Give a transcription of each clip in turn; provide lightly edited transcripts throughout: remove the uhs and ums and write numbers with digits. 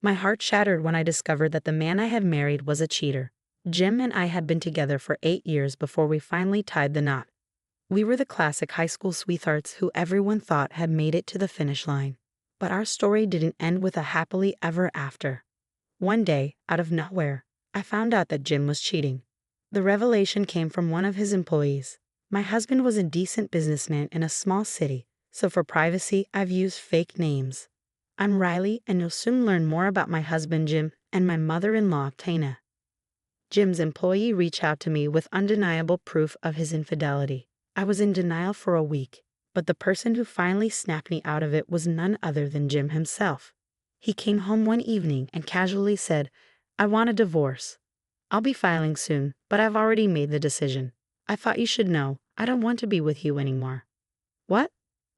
My heart shattered when I discovered that the man I had married was a cheater. Jim and I had been together for 8 years before we finally tied the knot. We were the classic high school sweethearts who everyone thought had made it to the finish line. But our story didn't end with a happily ever after. One day, out of nowhere, I found out that Jim was cheating. The revelation came from one of his employees. My husband was a decent businessman in a small city, so for privacy, I've used fake names. I'm Riley, and you'll soon learn more about my husband Jim and my mother-in-law Tina. Jim's employee reached out to me with undeniable proof of his infidelity. I was in denial for a week, but the person who finally snapped me out of it was none other than Jim himself. He came home one evening and casually said, "I want a divorce. I'll be filing soon, but I've already made the decision. I thought you should know, I don't want to be with you anymore." What?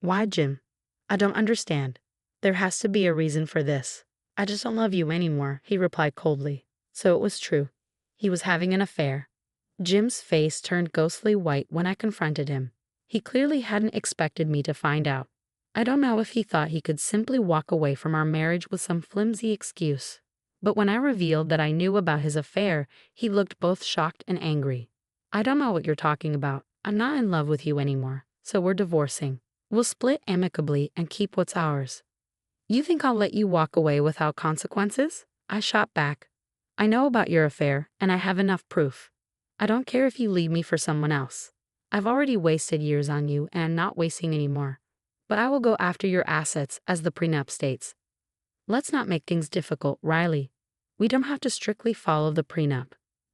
Why, Jim? I don't understand. There has to be a reason for this. I just don't love you anymore, he replied coldly. So it was true. He was having an affair. Jim's face turned ghostly white when I confronted him. He clearly hadn't expected me to find out. I don't know if he thought he could simply walk away from our marriage with some flimsy excuse. But when I revealed that I knew about his affair, he looked both shocked and angry. "I don't know what you're talking about. I'm not in love with you anymore, so we're divorcing. We'll split amicably and keep what's ours." "You think I'll let you walk away without consequences?" I shot back. "I know about your affair, and I have enough proof. I don't care if you leave me for someone else. I've already wasted years on you and I'm not wasting any more. But I will go after your assets, as the prenup states." "Let's not make things difficult, Riley. We don't have to strictly follow the prenup.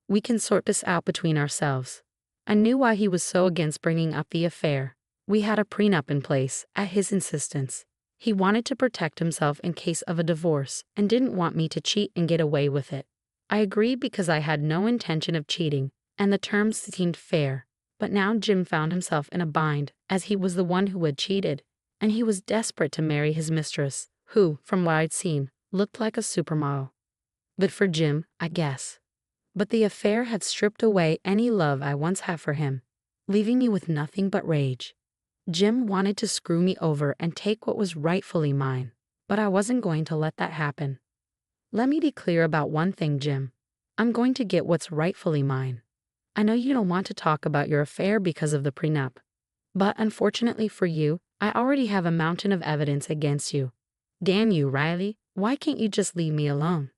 We can sort this out between ourselves." I knew why he was so against bringing up the affair. We had a prenup in place, at his insistence. He wanted to protect himself in case of a divorce and didn't want me to cheat and get away with it. I agreed because I had no intention of cheating, and the terms seemed fair. But now Jim found himself in a bind, as he was the one who had cheated, and he was desperate to marry his mistress, who, from what I'd seen, looked like a supermodel. Good for Jim, I guess. But the affair had stripped away any love I once had for him, leaving me with nothing but rage. Jim wanted to screw me over and take what was rightfully mine, but I wasn't going to let that happen. Let me be clear about one thing, Jim. I'm going to get what's rightfully mine. I know you don't want to talk about your affair because of the prenup, but unfortunately for you, I already have a mountain of evidence against you. Damn you, Riley, why can't you just leave me alone?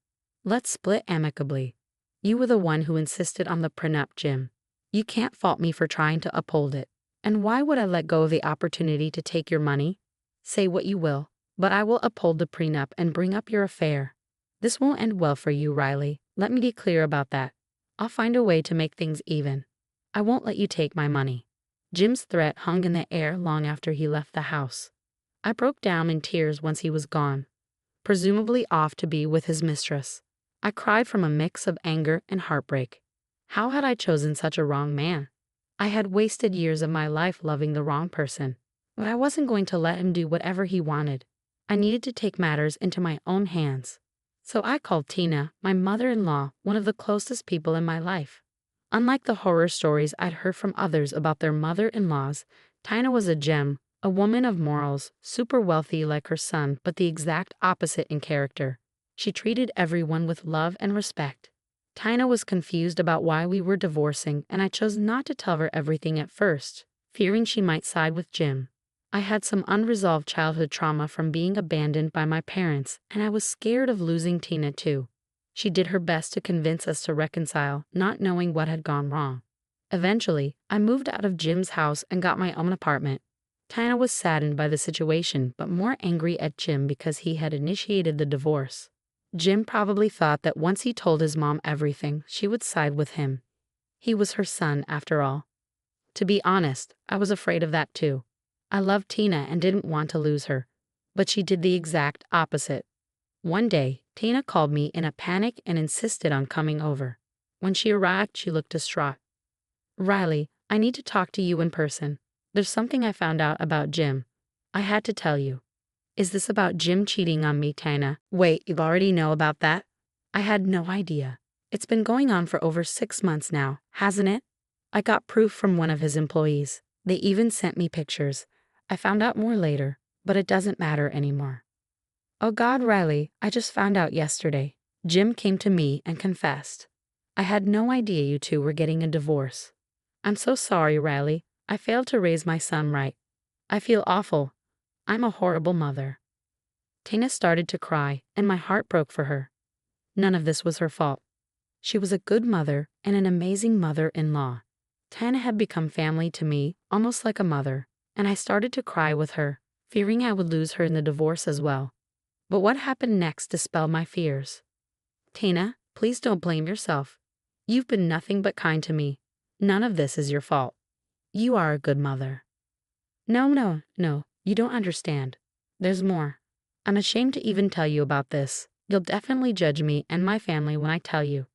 Let's split amicably. You were the one who insisted on the prenup, Jim. You can't fault me for trying to uphold it. And why would I let go of the opportunity to take your money? Say what you will, but I will uphold the prenup and bring up your affair. This won't end well for you, Riley. Let me be clear about that. I'll find a way to make things even. I won't let you take my money." Jim's threat hung in the air long after he left the house. I broke down in tears once he was gone, presumably off to be with his mistress. I cried from a mix of anger and heartbreak. How had I chosen such a wrong man? I had wasted years of my life loving the wrong person, but I wasn't going to let him do whatever he wanted. I needed to take matters into my own hands. So I called Tina, my mother-in-law, one of the closest people in my life. Unlike the horror stories I'd heard from others about their mother-in-laws, Tina was a gem, a woman of morals, super wealthy like her son, but the exact opposite in character. She treated everyone with love and respect. Tina was confused about why we were divorcing, and I chose not to tell her everything at first, fearing she might side with Jim. I had some unresolved childhood trauma from being abandoned by my parents, and I was scared of losing Tina too. She did her best to convince us to reconcile, not knowing what had gone wrong. Eventually, I moved out of Jim's house and got my own apartment. Tina was saddened by the situation, but more angry at Jim because he had initiated the divorce. Jim probably thought that once he told his mom everything, she would side with him. He was her son, after all. To be honest, I was afraid of that too. I loved Tina and didn't want to lose her, but she did the exact opposite. One day, Tina called me in a panic and insisted on coming over. When she arrived, she looked distraught. "Riley, I need to talk to you in person. There's something I found out about Jim. I had to tell you." "Is this about Jim cheating on me, Tina?" "Wait, you already know about that?" I had no idea. It's been going on for over 6 months now, hasn't it? I got proof from one of his employees. They even sent me pictures. I found out more later, but it doesn't matter anymore. Oh God, Riley, I just found out yesterday. Jim came to me and confessed. I had no idea you two were getting a divorce. I'm so sorry, Riley. I failed to raise my son right. I feel awful. I'm a horrible mother. Tina started to cry, and my heart broke for her. None of this was her fault. She was a good mother and an amazing mother-in-law. Tina had become family to me, almost like a mother, and I started to cry with her, fearing I would lose her in the divorce as well. But what happened next dispelled my fears. Tina, please don't blame yourself. You've been nothing but kind to me. None of this is your fault. You are a good mother. No, you don't understand. There's more. I'm ashamed to even tell you about this. You'll definitely judge me and my family when I tell you.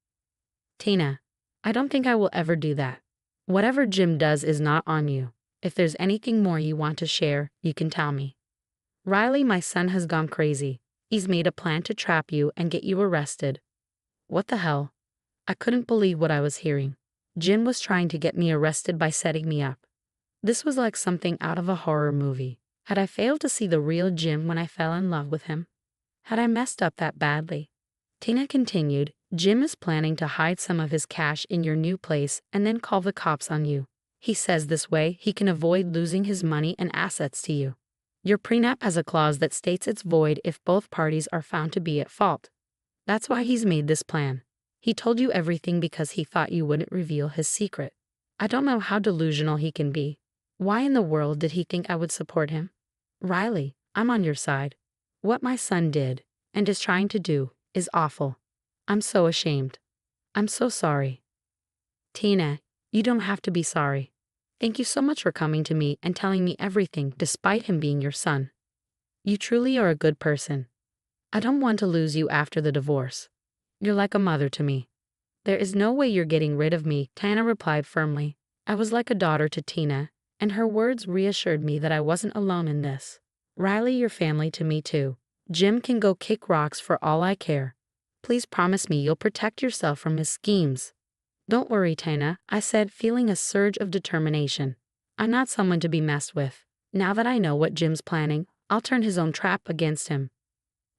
Tina, I don't think I will ever do that. Whatever Jim does is not on you. If there's anything more you want to share, you can tell me. Riley, my son has gone crazy. He's made a plan to trap you and get you arrested. What the hell? I couldn't believe what I was hearing. Jim was trying to get me arrested by setting me up. This was like something out of a horror movie. Had I failed to see the real Jim when I fell in love with him? Had I messed up that badly? Tina continued, Jim is planning to hide some of his cash in your new place and then call the cops on you. He says this way he can avoid losing his money and assets to you. Your prenup has a clause that states it's void if both parties are found to be at fault. That's why he's made this plan. He told you everything because he thought you wouldn't reveal his secret. I don't know how delusional he can be. Why in the world did he think I would support him? Riley, I'm on your side. What my son did, and is trying to do, is awful. I'm so ashamed. I'm so sorry. Tina, you don't have to be sorry. Thank you so much for coming to me and telling me everything despite him being your son. You truly are a good person. I don't want to lose you after the divorce. You're like a mother to me. There is no way you're getting rid of me, Tina replied firmly. I was like a daughter to Tina, and her words reassured me that I wasn't alone in this. Riley, your family to me too. Jim can go kick rocks for all I care. Please promise me you'll protect yourself from his schemes. Don't worry, Tina, I said, feeling a surge of determination. I'm not someone to be messed with. Now that I know what Jim's planning, I'll turn his own trap against him.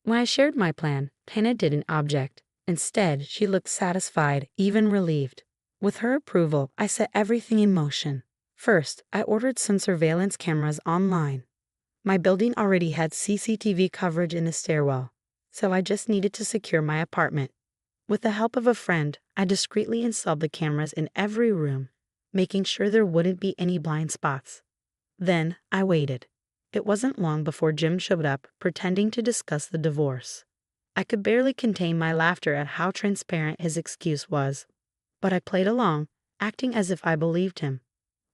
When I shared my plan, Tina didn't object. Instead, she looked satisfied, even relieved. With her approval, I set everything in motion. First, I ordered some surveillance cameras online. My building already had CCTV coverage in the stairwell, so I just needed to secure my apartment. With the help of a friend, I discreetly installed the cameras in every room, making sure there wouldn't be any blind spots. Then, I waited. It wasn't long before Jim showed up, pretending to discuss the divorce. I could barely contain my laughter at how transparent his excuse was, but I played along, acting as if I believed him.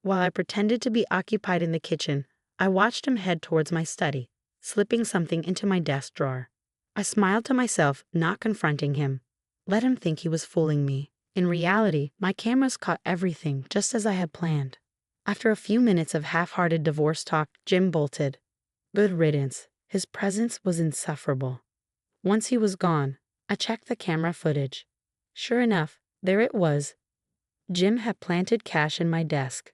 While I pretended to be occupied in the kitchen, I watched him head towards my study, slipping something into my desk drawer. I smiled to myself, not confronting him. Let him think he was fooling me. In reality, my cameras caught everything just as I had planned. After a few minutes of half-hearted divorce talk, Jim bolted. Good riddance. His presence was insufferable. Once he was gone, I checked the camera footage. Sure enough, there it was. Jim had planted cash in my desk.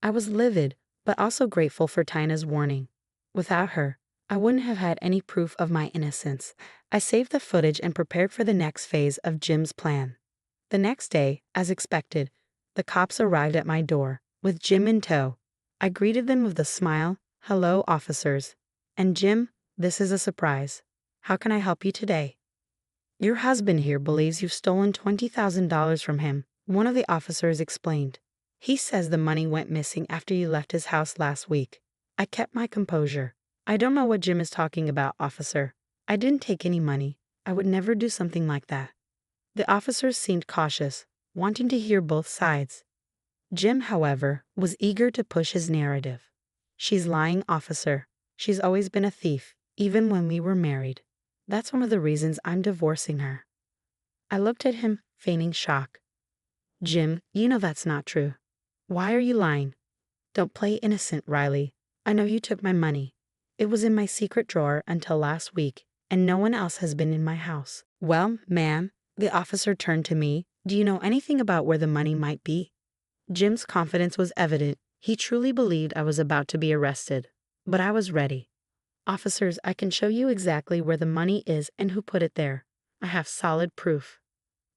I was livid, but also grateful for Tina's warning. Without her, I wouldn't have had any proof of my innocence. I saved the footage and prepared for the next phase of Jim's plan. The next day, as expected, the cops arrived at my door, with Jim in tow. I greeted them with a smile. Hello, officers. And Jim, this is a surprise. How can I help you today? Your husband here believes you've stolen $20,000 from him, one of the officers explained. He says the money went missing after you left his house last week. I kept my composure. I don't know what Jim is talking about, officer. I didn't take any money. I would never do something like that. The officers seemed cautious, wanting to hear both sides. Jim, however, was eager to push his narrative. She's lying, officer. She's always been a thief, even when we were married. That's one of the reasons I'm divorcing her. I looked at him, feigning shock. Jim, you know that's not true. Why are you lying? Don't play innocent, Riley. I know you took my money. It was in my secret drawer until last week, and no one else has been in my house. Well, ma'am, the officer turned to me. Do you know anything about where the money might be? Jim's confidence was evident. He truly believed I was about to be arrested. But I was ready. Officers, I can show you exactly where the money is and who put it there. I have solid proof.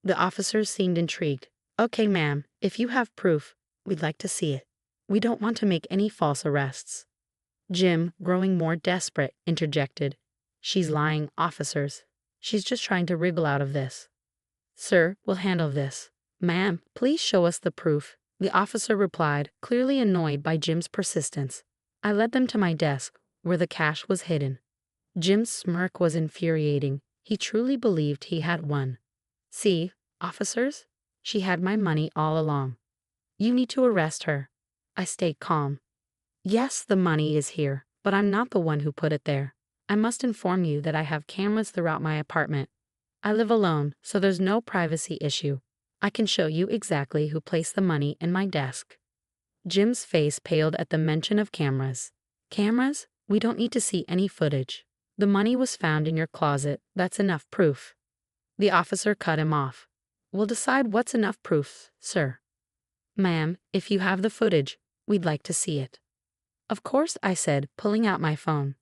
The officers seemed intrigued. Okay, ma'am, if you have proof, we'd like to see it. We don't want to make any false arrests. Jim, growing more desperate, interjected. She's lying, officers. She's just trying to wriggle out of this. Sir, we'll handle this. Ma'am, please show us the proof, the officer replied, clearly annoyed by Jim's persistence. I led them to my desk, where the cash was hidden. Jim's smirk was infuriating. He truly believed he had won. See, officers? She had my money all along. You need to arrest her. I stayed calm. Yes, the money is here, but I'm not the one who put it there. I must inform you that I have cameras throughout my apartment. I live alone, so there's no privacy issue. I can show you exactly who placed the money in my desk. Jim's face paled at the mention of cameras. Cameras? We don't need to see any footage. The money was found in your closet. That's enough proof. The officer cut him off. We'll decide what's enough proof, sir. Ma'am, if you have the footage, we'd like to see it. Of course, I said, pulling out my phone.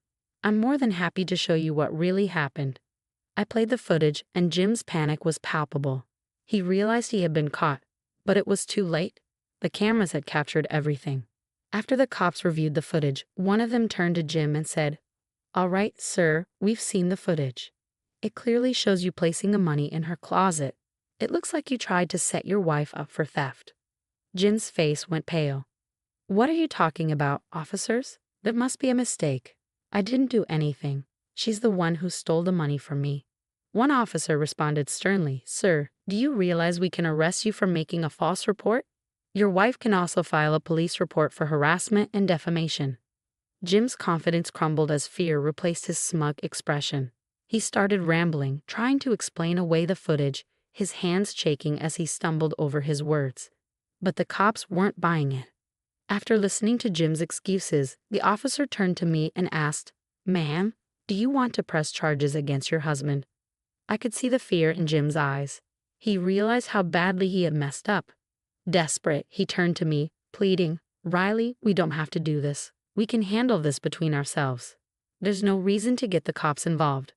I'm more than happy to show you what really happened. I played the footage, and Jim's panic was palpable. He realized he had been caught, but it was too late. The cameras had captured everything. After the cops reviewed the footage, one of them turned to Jim and said, All right, sir, we've seen the footage. It clearly shows you placing the money in her closet. It looks like you tried to set your wife up for theft. Jim's face went pale. What are you talking about, officers? That must be a mistake. I didn't do anything. She's the one who stole the money from me. One officer responded sternly, Sir, do you realize we can arrest you for making a false report? Your wife can also file a police report for harassment and defamation. Jim's confidence crumbled as fear replaced his smug expression. He started rambling, trying to explain away the footage, his hands shaking as he stumbled over his words. But the cops weren't buying it. After listening to Jim's excuses, the officer turned to me and asked, Ma'am, do you want to press charges against your husband? I could see the fear in Jim's eyes. He realized how badly he had messed up. Desperate, he turned to me, pleading, Riley, we don't have to do this. We can handle this between ourselves. There's no reason to get the cops involved.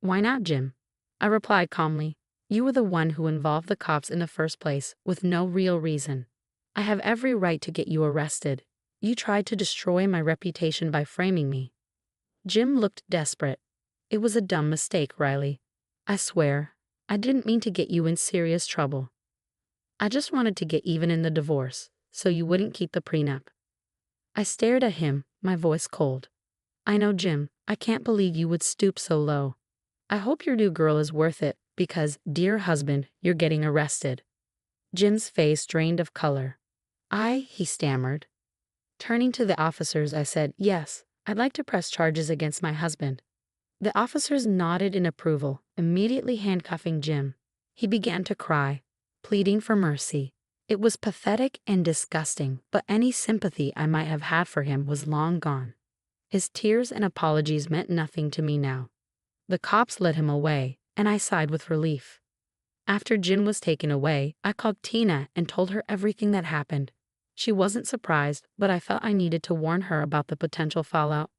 Why not, Jim? I replied calmly. You were the one who involved the cops in the first place, with no real reason. I have every right to get you arrested. You tried to destroy my reputation by framing me. Jim looked desperate. It was a dumb mistake, Riley. I swear, I didn't mean to get you in serious trouble. I just wanted to get even in the divorce, so you wouldn't keep the prenup. I stared at him, my voice cold. I know, Jim, I can't believe you would stoop so low. I hope your new girl is worth it, because, dear husband, you're getting arrested. Jim's face drained of color. He stammered. Turning to the officers, I said, Yes, I'd like to press charges against my husband. The officers nodded in approval, immediately handcuffing Jim. He began to cry, pleading for mercy. It was pathetic and disgusting, but any sympathy I might have had for him was long gone. His tears and apologies meant nothing to me now. The cops led him away, and I sighed with relief. After Jim was taken away, I called Tina and told her everything that happened. She wasn't surprised, but I felt I needed to warn her about the potential fallout.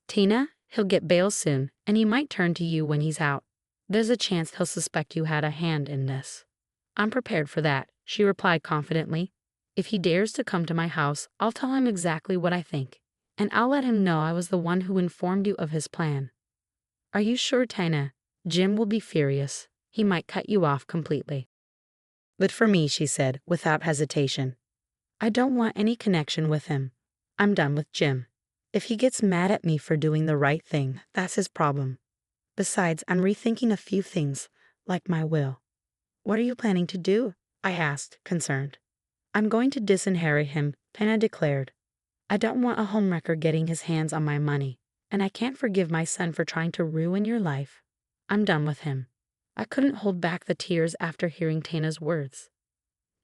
Tina, he'll get bail soon, and he might turn to you when he's out. There's a chance he'll suspect you had a hand in this. I'm prepared for that, she replied confidently. If he dares to come to my house, I'll tell him exactly what I think, and I'll let him know I was the one who informed you of his plan. Are you sure, Tina? Jim will be furious. He might cut you off completely. But for me, she said, without hesitation. I don't want any connection with him. I'm done with Jim. If he gets mad at me for doing the right thing, that's his problem. Besides, I'm rethinking a few things, like my will. What are you planning to do? I asked, concerned. I'm going to disinherit him, Tina declared. I don't want a homewrecker getting his hands on my money, and I can't forgive my son for trying to ruin your life. I'm done with him. I couldn't hold back the tears after hearing Tina's words.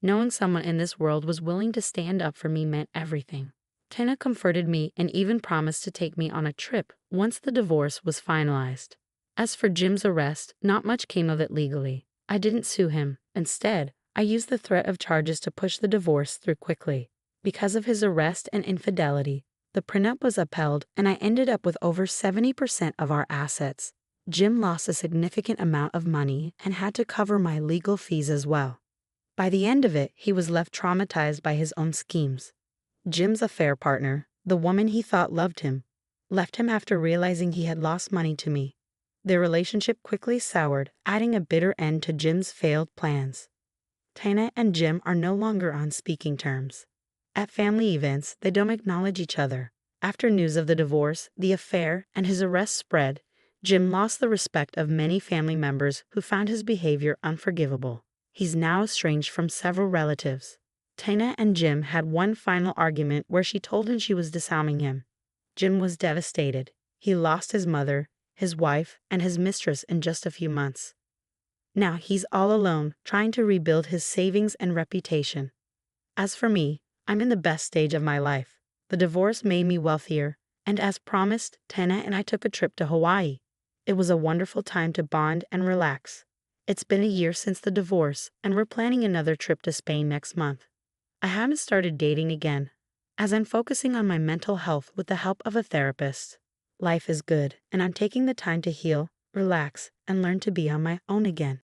Knowing someone in this world was willing to stand up for me meant everything. Tina comforted me and even promised to take me on a trip once the divorce was finalized. As for Jim's arrest, not much came of it legally. I didn't sue him. Instead, I used the threat of charges to push the divorce through quickly. Because of his arrest and infidelity, The prenup was upheld, and I ended up with over 70% of our assets. Jim lost a significant amount of money and had to cover my legal fees as well. By the end of it, he was left traumatized by his own schemes. Jim's affair partner, the woman he thought loved him, left him after realizing he had lost money to me. Their relationship quickly soured, adding a bitter end to Jim's failed plans. Tina and Jim are no longer on speaking terms. At family events, they don't acknowledge each other. After news of the divorce, the affair, and his arrest spread, Jim lost the respect of many family members who found his behavior unforgivable. He's now estranged from several relatives. Tina and Jim had one final argument where she told him she was disowning him. Jim was devastated. He lost his mother, his wife, and his mistress in just a few months. Now he's all alone, trying to rebuild his savings and reputation. As for me, I'm in the best stage of my life. The divorce made me wealthier, and as promised, Tina and I took a trip to Hawaii. It was a wonderful time to bond and relax. It's been a year since the divorce, and we're planning another trip to Spain next month. I haven't started dating again, as I'm focusing on my mental health with the help of a therapist. Life is good, and I'm taking the time to heal, relax, and learn to be on my own again.